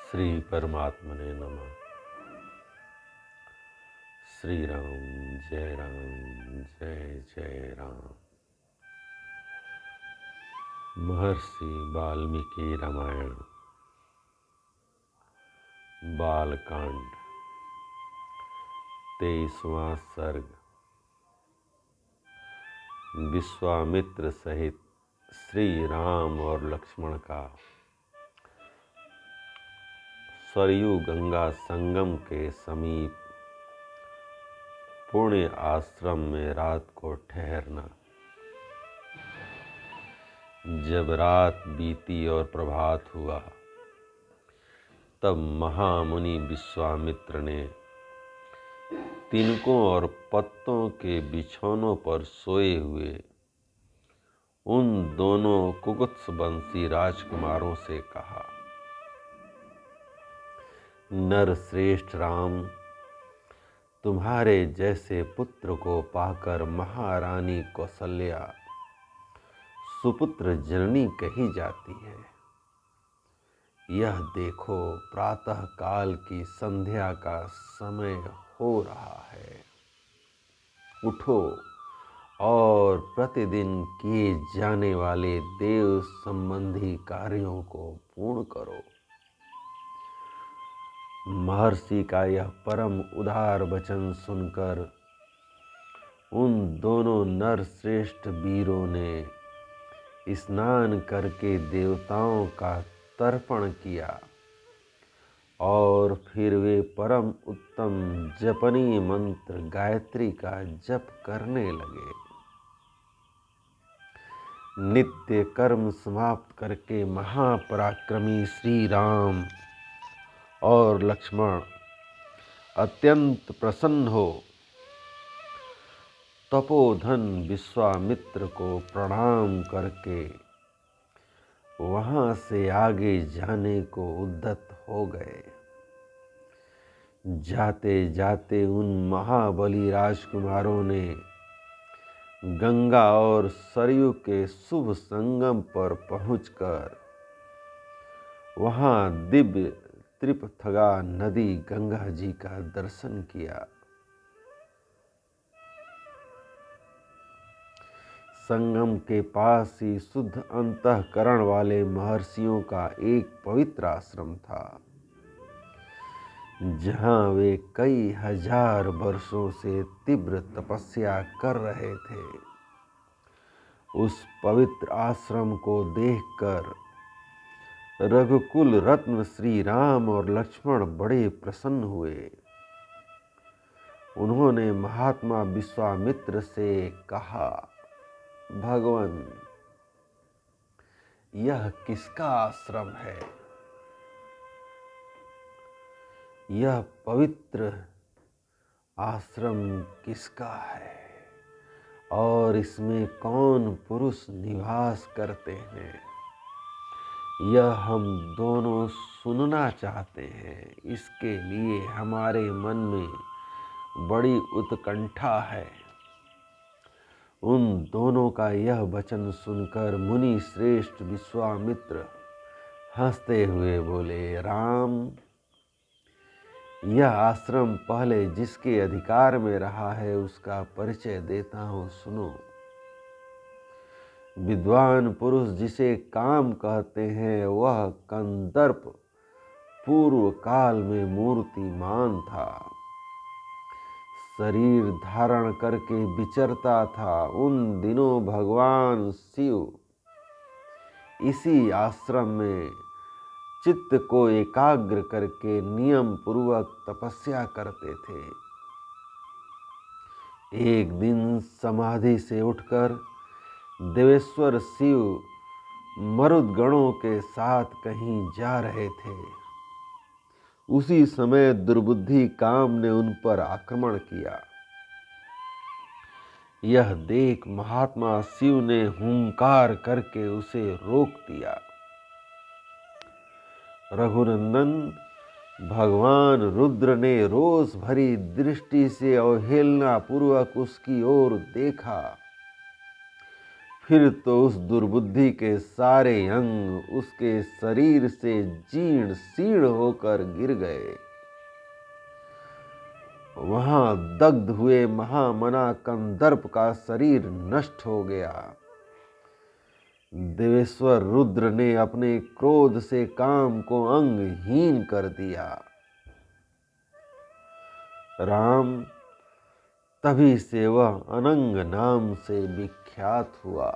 श्री परमात्मने नमः। श्री राम जय जय राम। महर्षि वाल्मीकि रामायण बालकांड 23वां सर्ग। विश्वामित्र सहित श्री राम और लक्ष्मण का सरयू गंगा संगम के समीप पुण्य आश्रम में रात को ठहरना। जब रात बीती और प्रभात हुआ तब महामुनि विश्वामित्र ने तिनकों और पत्तों के बिछौनों पर सोए हुए उन दोनों कुकुत्सवंशी राजकुमारों से कहा, नर श्रेष्ठ राम, तुम्हारे जैसे पुत्र को पाकर महारानी कौसल्या सुपुत्र जननी कही जाती है। यह देखो, प्रातः काल की संध्या का समय हो रहा है। उठो और प्रतिदिन किए जाने वाले देव संबंधी कार्यों को पूर्ण करो। महर्षि का यह परम उदार वचन सुनकर उन दोनों नर श्रेष्ठ वीरों ने स्नान करके देवताओं का तर्पण किया और फिर वे परम उत्तम जपनीय मंत्र गायत्री का जप करने लगे। नित्य कर्म समाप्त करके महापराक्रमी श्री राम और लक्ष्मण अत्यंत प्रसन्न हो तपोधन विश्वामित्र को प्रणाम करके वहां से आगे जाने को उद्यत हो गए। जाते जाते उन महाबली राजकुमारों ने गंगा और सरयू के शुभ संगम पर पहुंचकर वहां दिव्य त्रिपथगा नदी गंगा जी का दर्शन किया। संगम के पास ही शुद्ध अंतःकरण वाले महर्षियों का एक पवित्र आश्रम था, जहां वे कई हजार वर्षों से तीव्र तपस्या कर रहे थे। उस पवित्र आश्रम को देखकर रघुकुल रत्न श्री राम और लक्ष्मण बड़े प्रसन्न हुए। उन्होंने महात्मा विश्वामित्र से कहा, भगवान, यह किसका आश्रम है? यह पवित्र आश्रम किसका है और इसमें कौन पुरुष निवास करते हैं? यह हम दोनों सुनना चाहते हैं। इसके लिए हमारे मन में बड़ी उत्कंठा है। उन दोनों का यह वचन सुनकर मुनि श्रेष्ठ विश्वामित्र हंसते हुए बोले, राम, यह आश्रम पहले जिसके अधिकार में रहा है उसका परिचय देता हूँ, सुनो। विद्वान पुरुष जिसे काम कहते हैं वह कंदर्प पूर्व काल में मूर्तिमान था। शरीर धारण करके विचरता था। उन दिनों भगवान शिव इसी आश्रम में चित्त को एकाग्र करके नियम पूर्वक तपस्या करते थे। एक दिन समाधि से उठकर देवेश्वर शिव मरुदगणों के साथ कहीं जा रहे थे। उसी समय दुर्बुद्धि काम ने उन पर आक्रमण किया। यह देख महात्मा शिव ने हुंकार करके उसे रोक दिया। रघुनंदन, भगवान रुद्र ने रोष भरी दृष्टि से अवहेलना पूर्वक उसकी ओर देखा। फिर तो उस दुर्बुद्धि के सारे अंग उसके शरीर से जीर्ण शीर्ण होकर गिर गए। वहां दग्ध हुए महामना कंदर्प का शरीर नष्ट हो गया। देवेश्वर रुद्र ने अपने क्रोध से काम को अंगहीन कर दिया। राम तभी से वह अनंग नाम से विख्यात हुआ।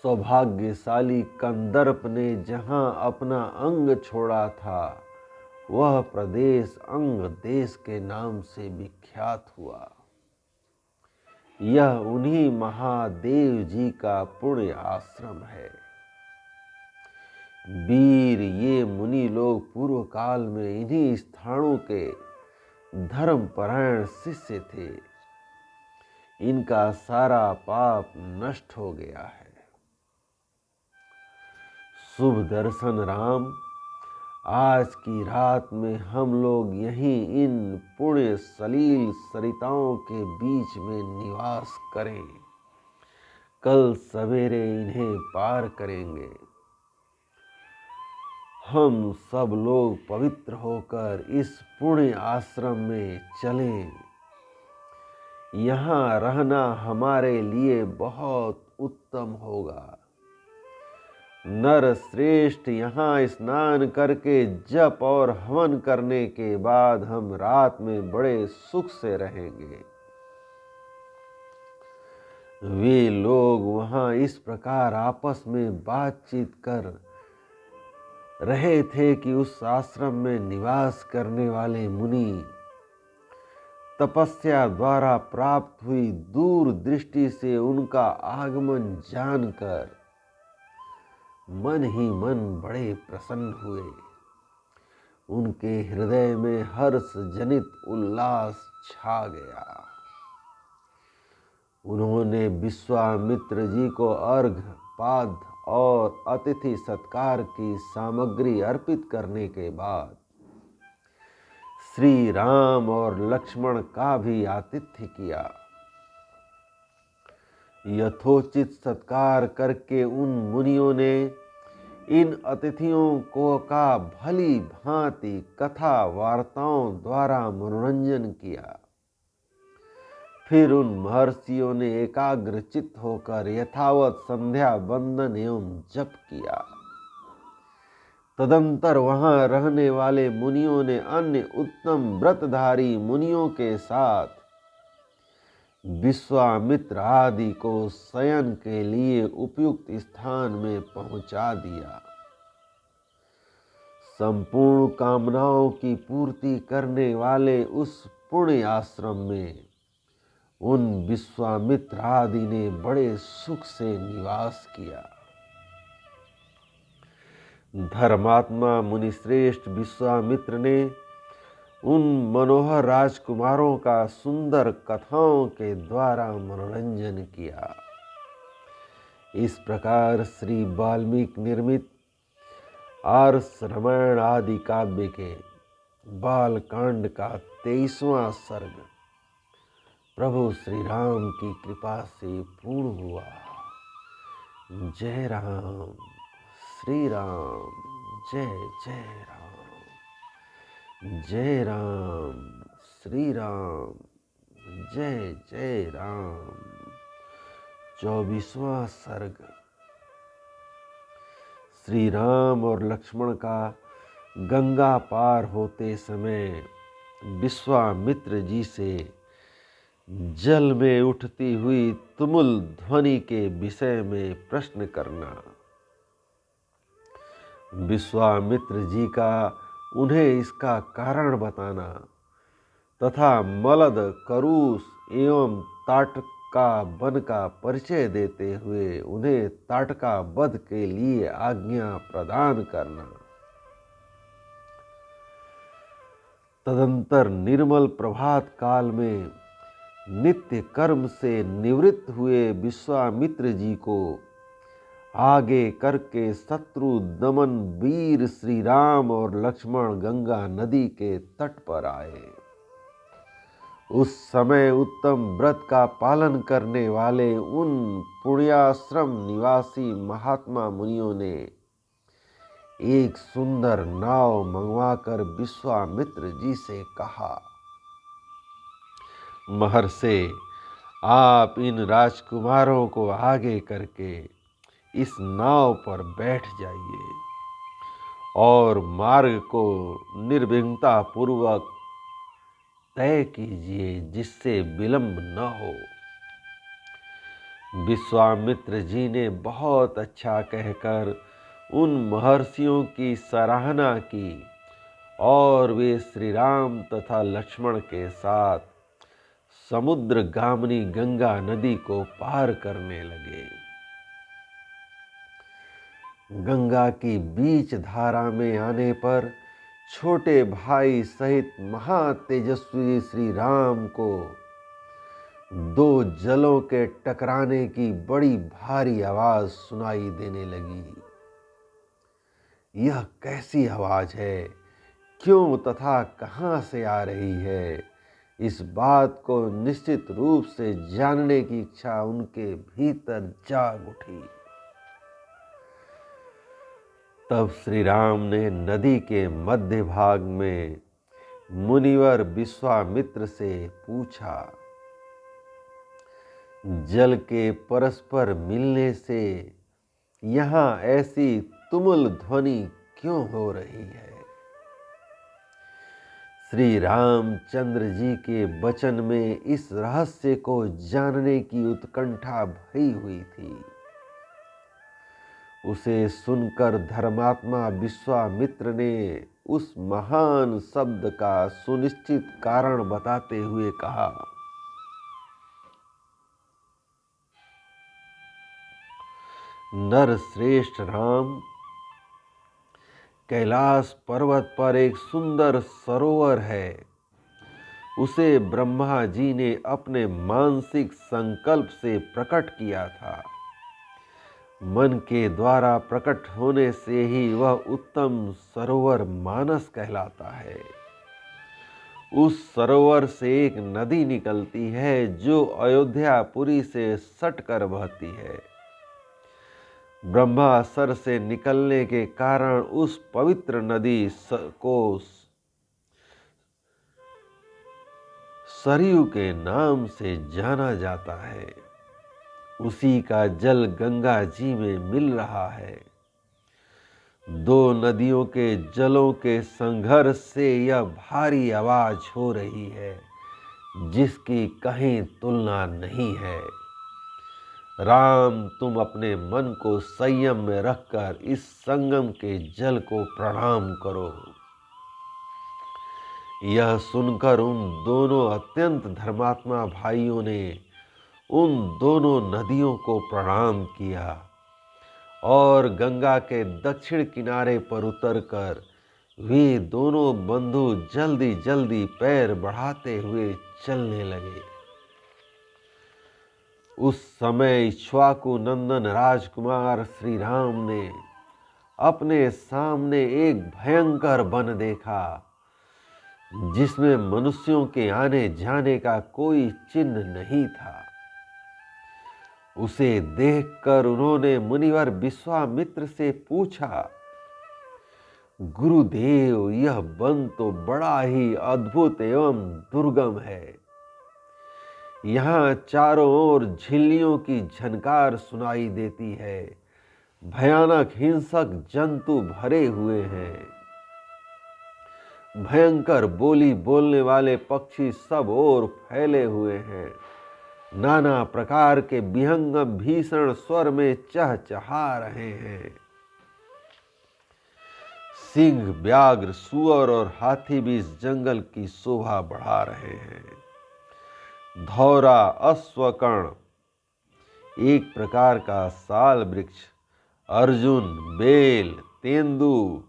सौभाग्यशाली कंदर्प ने जहां अपना अंग छोड़ा था, वह प्रदेश अंग देश के नाम से विख्यात हुआ। यह उन्हीं महादेव जी का पुण्य आश्रम है। वीर ये मुनि लोग पूर्व काल में इन्हीं स्थानों के धर्मपरायण शिष्य थे। इनका सारा पाप नष्ट हो गया है। शुभ दर्शन राम, आज की रात में हम लोग यहीं इन पुण्य सलील सरिताओं के बीच में निवास करें। कल सवेरे इन्हें पार करेंगे। हम सब लोग पवित्र होकर इस पुण्य आश्रम में चलें। यहाँ रहना हमारे लिए बहुत उत्तम होगा। नर श्रेष्ठ यहाँ स्नान करके जप और हवन करने के बाद हम रात में बड़े सुख से रहेंगे। वे लोग वहाँ इस प्रकार आपस में बातचीत कर रहे थे कि उस आश्रम में निवास करने वाले मुनि तपस्या द्वारा प्राप्त हुई दूर दृष्टि से उनका आगमन जानकर मन ही मन बड़े प्रसन्न हुए। उनके हृदय में हर्ष जनित उल्लास छा गया। उन्होंने विश्वामित्र जी को अर्घ पाद और अतिथि सत्कार की सामग्री अर्पित करने के बाद श्री राम और लक्ष्मण का भी आतिथ्य किया। यथोचित सत्कार करके उन मुनियों ने इन अतिथियों को का भली भांति कथा वार्ताओं द्वारा मनोरंजन किया। फिर उन महर्षियों ने एकाग्रचित्त होकर यथावत संध्या वंदन एवं जप किया। तदंतर वहां रहने वाले मुनियों ने अन्य उत्तम व्रतधारी मुनियों के साथ विश्वामित्र आदि को शयन के लिए उपयुक्त स्थान में पहुंचा दिया। संपूर्ण कामनाओं की पूर्ति करने वाले उस पुण्य आश्रम में उन विश्वामित्र आदि ने बड़े सुख से निवास किया। धर्मात्मा मुनिश्रेष्ठ विश्वामित्र ने उन मनोहर राजकुमारों का सुंदर कथाओं के द्वारा मनोरंजन किया। इस प्रकार श्री वाल्मीकि निर्मित आर्ष रामायण आदि काव्य के बालकांड का 23वां सर्ग प्रभु श्री राम की कृपा से पूर्ण हुआ। जय राम, श्री राम, जय जय राम। जय राम, श्री राम, जय जय राम। 24वां सर्ग। श्री राम और लक्ष्मण का गंगा पार होते समय विश्वामित्र जी से जल में उठती हुई तुमुल ध्वनि के विषय में प्रश्न करना। विश्वामित्र जी का उन्हें इसका कारण बताना तथा मलद, करूस एवं ताटका वन का परिचय देते हुए उन्हें ताटका वध के लिए आज्ञा प्रदान करना। तदंतर निर्मल प्रभात काल में नित्य कर्म से निवृत्त हुए विश्वामित्र जी को आगे करके शत्रु दमन वीर श्री राम और लक्ष्मण गंगा नदी के तट पर आए। उस समय उत्तम व्रत का पालन करने वाले उन पुण्याश्रम निवासी महात्मा मुनियों ने एक सुंदर नाव मंगवाकर विश्वामित्र जी से कहा, महर्षि, आप इन राजकुमारों को आगे करके इस नाव पर बैठ जाइए और मार्ग को निर्विघ्नता पूर्वक तय कीजिए, जिससे विलंब न हो। विश्वामित्र जी ने बहुत अच्छा कहकर उन महर्षियों की सराहना की और वे श्री राम तथा लक्ष्मण के साथ समुद्र गामिनी गंगा नदी को पार करने लगे। गंगा की बीच धारा में आने पर छोटे भाई सहित महातेजस्वी श्री राम को दो जलों के टकराने की बड़ी भारी आवाज सुनाई देने लगी। यह कैसी आवाज है, क्यों तथा कहाँ से आ रही है, इस बात को निश्चित रूप से जानने की इच्छा उनके भीतर जाग उठी। तब श्री राम ने नदी के मध्य भाग में मुनिवर विश्वामित्र से पूछा, जल के परस्पर मिलने से यहाँ ऐसी तुमुल ध्वनि क्यों हो रही है? श्री रामचंद्र जी के वचन में इस रहस्य को जानने की उत्कंठा भरी हुई थी। उसे सुनकर धर्मात्मा विश्वामित्र ने उस महान शब्द का सुनिश्चित कारण बताते हुए कहा, नर श्रेष्ठ राम, कैलाश पर्वत पर एक सुंदर सरोवर है। उसे ब्रह्मा जी ने अपने मानसिक संकल्प से प्रकट किया था। मन के द्वारा प्रकट होने से ही वह उत्तम सरोवर मानस कहलाता है। उस सरोवर से एक नदी निकलती है जो अयोध्यापुरी से सटकर बहती है। ब्रह्मासर से निकलने के कारण उस पवित्र नदी को सरयू के नाम से जाना जाता है। उसी का जल गंगा जी में मिल रहा है। दो नदियों के जलों के संघर्ष से यह भारी आवाज हो रही है, जिसकी कहीं तुलना नहीं है। राम, तुम अपने मन को संयम में रखकर इस संगम के जल को प्रणाम करो। यह सुनकर उन दोनों अत्यंत धर्मात्मा भाइयों ने उन दोनों नदियों को प्रणाम किया और गंगा के दक्षिण किनारे पर उतरकर वे दोनों बंधु जल्दी जल्दी पैर बढ़ाते हुए चलने लगे। उस समय इक्ष्वाकु नंदन राजकुमार श्री राम ने अपने सामने एक भयंकर वन देखा, जिसमें मनुष्यों के आने जाने का कोई चिन्ह नहीं था। उसे देखकर उन्होंने मुनिवर विश्वामित्र से पूछा, गुरुदेव, यह वन तो बड़ा ही अद्भुत एवं दुर्गम है। यहाँ चारों ओर झिल्लियों की झनकार सुनाई देती है। भयानक हिंसक जंतु भरे हुए हैं। भयंकर बोली बोलने वाले पक्षी सब ओर फैले हुए हैं। नाना प्रकार के विहंगम भीषण स्वर में चहचहा रहे हैं। सिंह, व्याघ्र, सुअर और हाथी भी इस जंगल की शोभा बढ़ा रहे हैं। धौरा, अश्वकर्ण, एक प्रकार का साल वृक्ष, अर्जुन, बेल, तेंदु,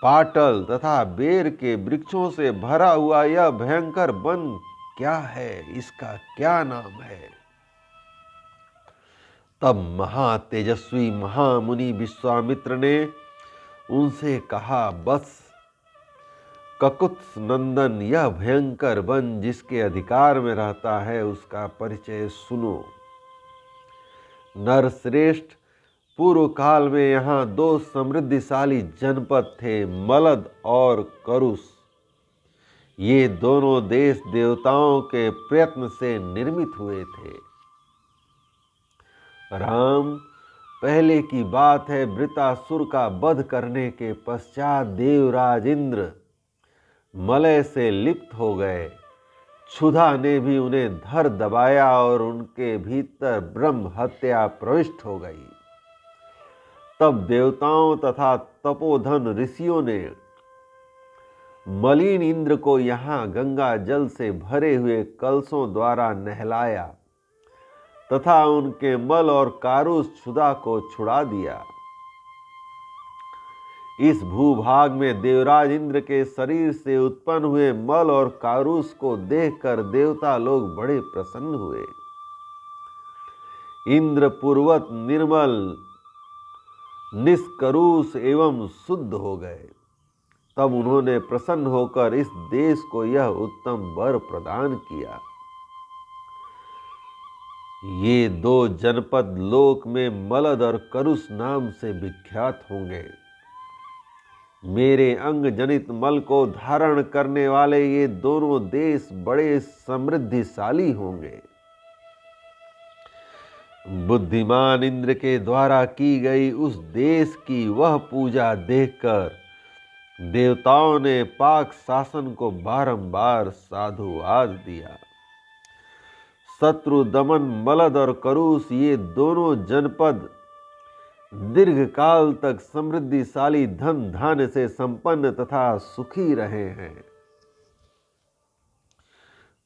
पाटल तथा बेर के वृक्षों से भरा हुआ यह भयंकर वन क्या है, इसका क्या नाम है? तब महातेजस्वी महामुनि विश्वामित्र ने उनसे कहा, बस ककुत्स नंदन, यह भयंकर वन जिसके अधिकार में रहता है, उसका परिचय सुनो। नरश्रेष्ठ, पूर्व काल में यहाँ 2 समृद्धिशाली जनपद थे, मलद और करुष। ये दोनों देश देवताओं के प्रयत्न से निर्मित हुए थे। राम, पहले की बात है, वृत्रासुर का वध करने के पश्चात देवराज इंद्र मलय से लिप्त हो गए। क्षुधा ने भी उन्हें धर दबाया और उनके भीतर ब्रह्म हत्या प्रविष्ट हो गई। तब देवताओं तथा तपोधन ऋषियों ने मलिन इंद्र को यहाँ गंगा जल से भरे हुए कलशों द्वारा नहलाया तथा उनके मल और कारुष क्षुधा को छुड़ा दिया। इस भूभाग में देवराज इंद्र के शरीर से उत्पन्न हुए मल और कारुष को देखकर देवता लोग बड़े प्रसन्न हुए। इंद्र पूर्वत निर्मल, निष्करुष एवं शुद्ध हो गए। तब उन्होंने प्रसन्न होकर इस देश को यह उत्तम वर प्रदान किया। ये 2 जनपद लोक में मलद और करुष नाम से विख्यात होंगे। मेरे अंग जनित मल को धारण करने वाले ये दोनों देश बड़े समृद्धिशाली होंगे। बुद्धिमान इंद्र के द्वारा की गई उस देश की वह पूजा देखकर देवताओं ने पाक शासन को बारंबार साधुवाद दिया। शत्रु दमन मलद और करुष, ये दोनों जनपद दीर्घ काल तक समृद्धिशाली धन धान्य से संपन्न तथा सुखी रहे हैं।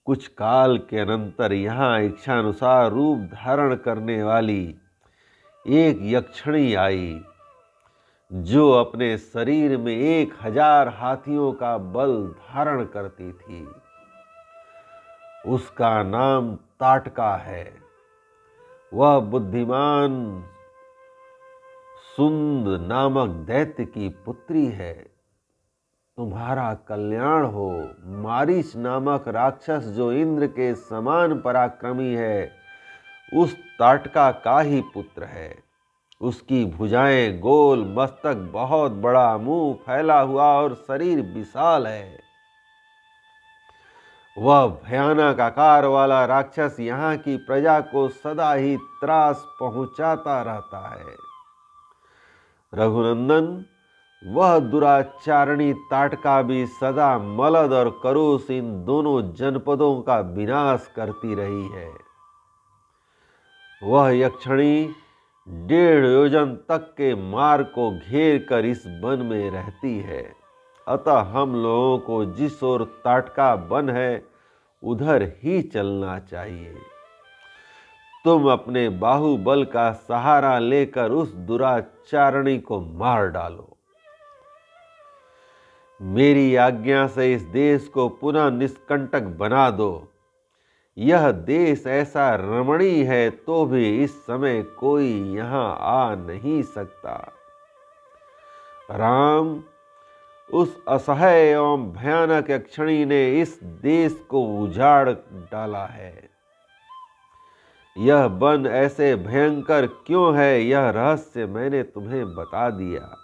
कुछ काल के अनंतर यहाँ इच्छानुसार रूप धारण करने वाली एक यक्षिणी आई, जो अपने शरीर में 1000 हाथियों का बल धारण करती थी। उसका नाम ताटका है। वह बुद्धिमान सुंद नामक दैत्य की पुत्री है। तुम्हारा कल्याण हो। मारीच नामक राक्षस, जो इंद्र के समान पराक्रमी है, उस ताटका का ही पुत्र है। उसकी भुजाएं गोल, मस्तक बहुत बड़ा, मुंह फैला हुआ और शरीर विशाल है। वह भयानक आकार वाला राक्षस यहाँ की प्रजा को सदा ही त्रास पहुंचाता रहता है। रघुनंदन, वह दुराचारणी ताटका भी सदा मलद और करुष, इन दोनों जनपदों का विनाश करती रही है। वह यक्षिणी 1.5 योजन तक के मार्ग को घेर कर इस वन में रहती है। अतः हम लोगों को जिस ओर ताटका वन है, उधर ही चलना चाहिए। तुम अपने बाहुबल का सहारा लेकर उस दुराचारणी को मार डालो। मेरी आज्ञा से इस देश को पुनः निष्कंटक बना दो। यह देश ऐसा रमणीय है, तो भी इस समय कोई यहाँ आ नहीं सकता। राम, उस असह्य एवं भयानक यक्षिणी ने इस देश को उजाड़ डाला है। यह वन ऐसे भयंकर क्यों है, यह रहस्य मैंने तुम्हें बता दिया।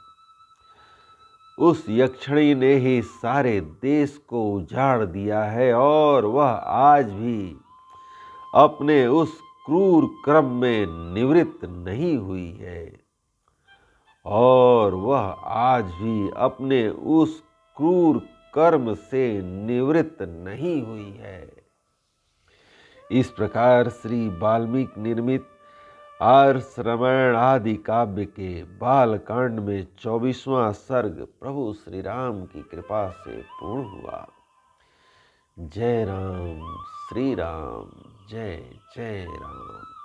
उस यक्षिणी ने ही सारे देश को उजाड़ दिया है और वह आज भी अपने उस क्रूर क्रम में निवृत्त नहीं हुई है। और वह आज भी अपने उस क्रूर कर्म से निवृत्त नहीं हुई है। इस प्रकार श्री वाल्मीकि निर्मित आर्ष रामायण आदि काव्य के बालकांड में 24वां सर्ग प्रभु श्री राम की कृपा से पूर्ण हुआ। जय राम, श्री राम, जय जय राम।